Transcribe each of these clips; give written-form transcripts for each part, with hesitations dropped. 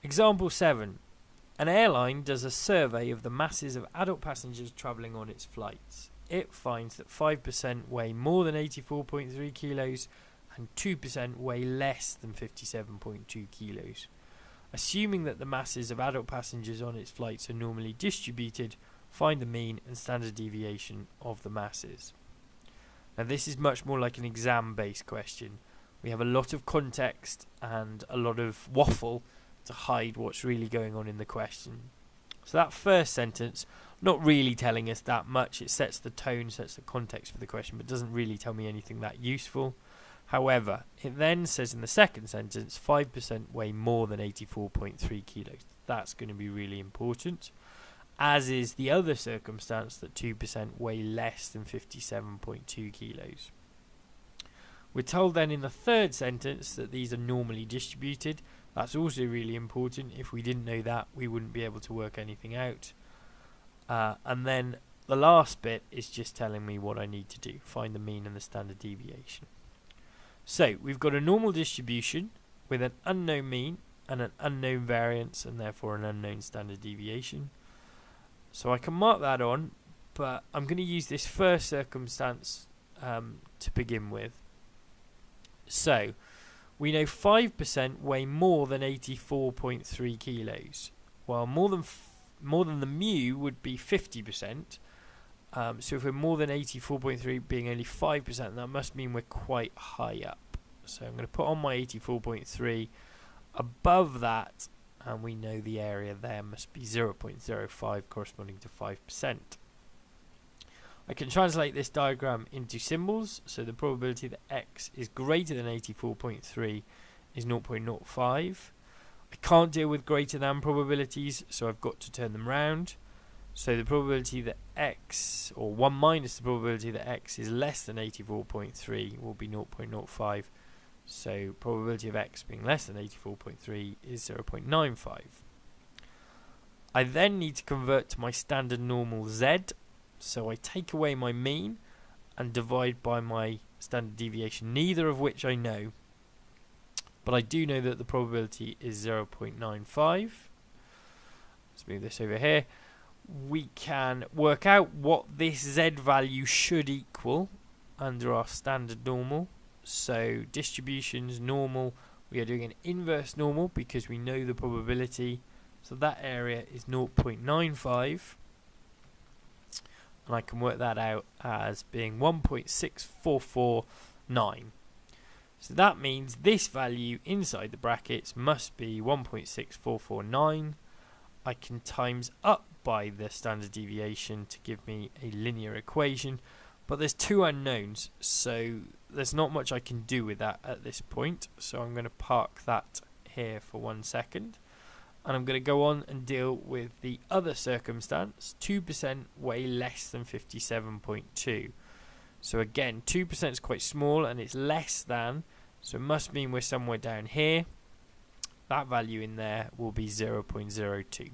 Example 7. An airline does a survey of the masses of adult passengers travelling on its flights. It finds that 5% weigh more than 84.3 kilos and 2% weigh less than 57.2 kilos. Assuming that the masses of adult passengers on its flights are normally distributed, find the mean and standard deviation of the masses. Now this is much more like an exam-based question. We have a lot of context and a lot of waffle to hide what's really going on in the question. So that first sentence, not really telling us that much. It sets the tone, sets the context for the question, but doesn't really tell me anything that useful. However, it then says in the second sentence, 5% weigh more than 84.3 kilos. That's going to be really important, as is the other circumstance that 2% weigh less than 57.2 kilos. We're told then in the third sentence that these are normally distributed. That's also really important. If we didn't know that, we wouldn't be able to work anything out. And then the last bit is just telling me what I need to do. Find the mean and the standard deviation. So we've got a normal distribution with an unknown mean and an unknown variance and therefore an unknown standard deviation. So I can mark that on, but I'm going to use this first circumstance to begin with. So we know 5% weigh more than 84.3 kilos. Well, more than the mu would be 50%. So if we're more than 84.3 being only 5%, that must mean we're quite high up. So I'm going to put on my 84.3 above that, and we know the area there must be 0.05 corresponding to 5%. I can translate this diagram into symbols. So the probability that x is greater than 84.3 is 0.05. I can't deal with greater than probabilities, so I've got to turn them round. So the probability that x, or 1 minus the probability that x is less than 84.3 will be 0.05. So probability of x being less than 84.3 is 0.95. I then need to convert to my standard normal z. So I take away my mean and divide by my standard deviation, neither of which I know. But I do know that the probability is 0.95. Let's move this over here. We can work out what this z value should equal under our standard normal. So distributions, normal, we are doing an inverse normal because we know the probability. So that area is 0.95. And I can work that out as being 1.6449. So that means this value inside the brackets must be 1.6449. I can times up by the standard deviation to give me a linear equation, but there's two unknowns, so there's not much I can do with that at this point. So I'm going to park that here for 1 second, and I'm going to go on and deal with the other circumstance. 2% weigh less than 57.2. So again, 2% is quite small and it's less than, so it must mean we're somewhere down here. That value in there will be 0.02.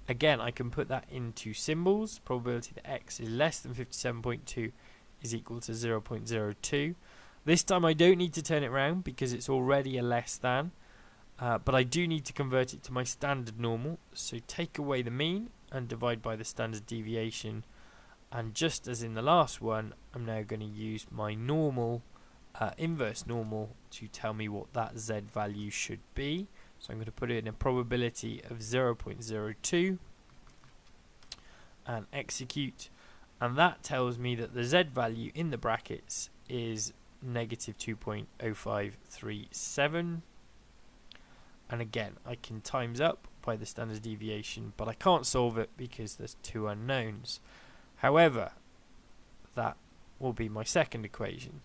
Again, I can put that into symbols. Probability that x is less than 57.2 is equal to 0.02. This time I don't need to turn it around because it's already a less than. But I do need to convert it to my standard normal. So take away the mean and divide by the standard deviation. And just as in the last one, I'm now going to use my normal, inverse normal, to tell me what that z value should be. So I'm going to put it in a probability of 0.02 and execute. And that tells me that the z value in the brackets is negative 2.0537. And again, I can times up by the standard deviation, but I can't solve it because there's two unknowns. However, that will be my second equation,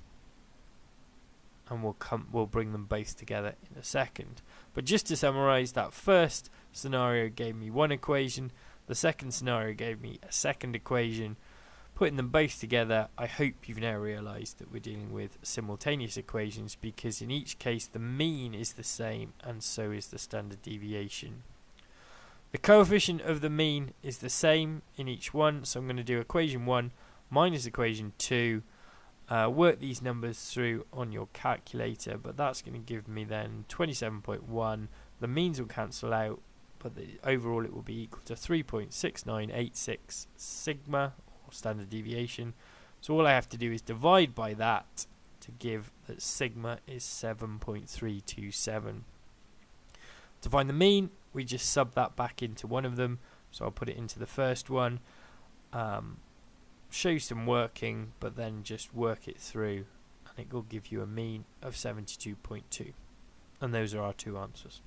and we'll bring them both together in a second. But just to summarize, that first scenario gave me one equation, the second scenario gave me a second equation. Putting them both together, I hope you've now realized that we're dealing with simultaneous equations, because in each case the mean is the same and so is the standard deviation. The coefficient of the mean is the same in each one, so I'm going to do equation 1 minus equation 2. Work these numbers through on your calculator, but that's going to give me then 27.1 The means will cancel out, but overall it will be equal to 3.6986 sigma, or standard deviation. So all I have to do is divide by that to give that sigma is 7.327. To find the mean, we just sub that back into one of them. So I'll put it into the first one, show some working, but then just work it through, and it will give you a mean of 72.2. And those are our two answers.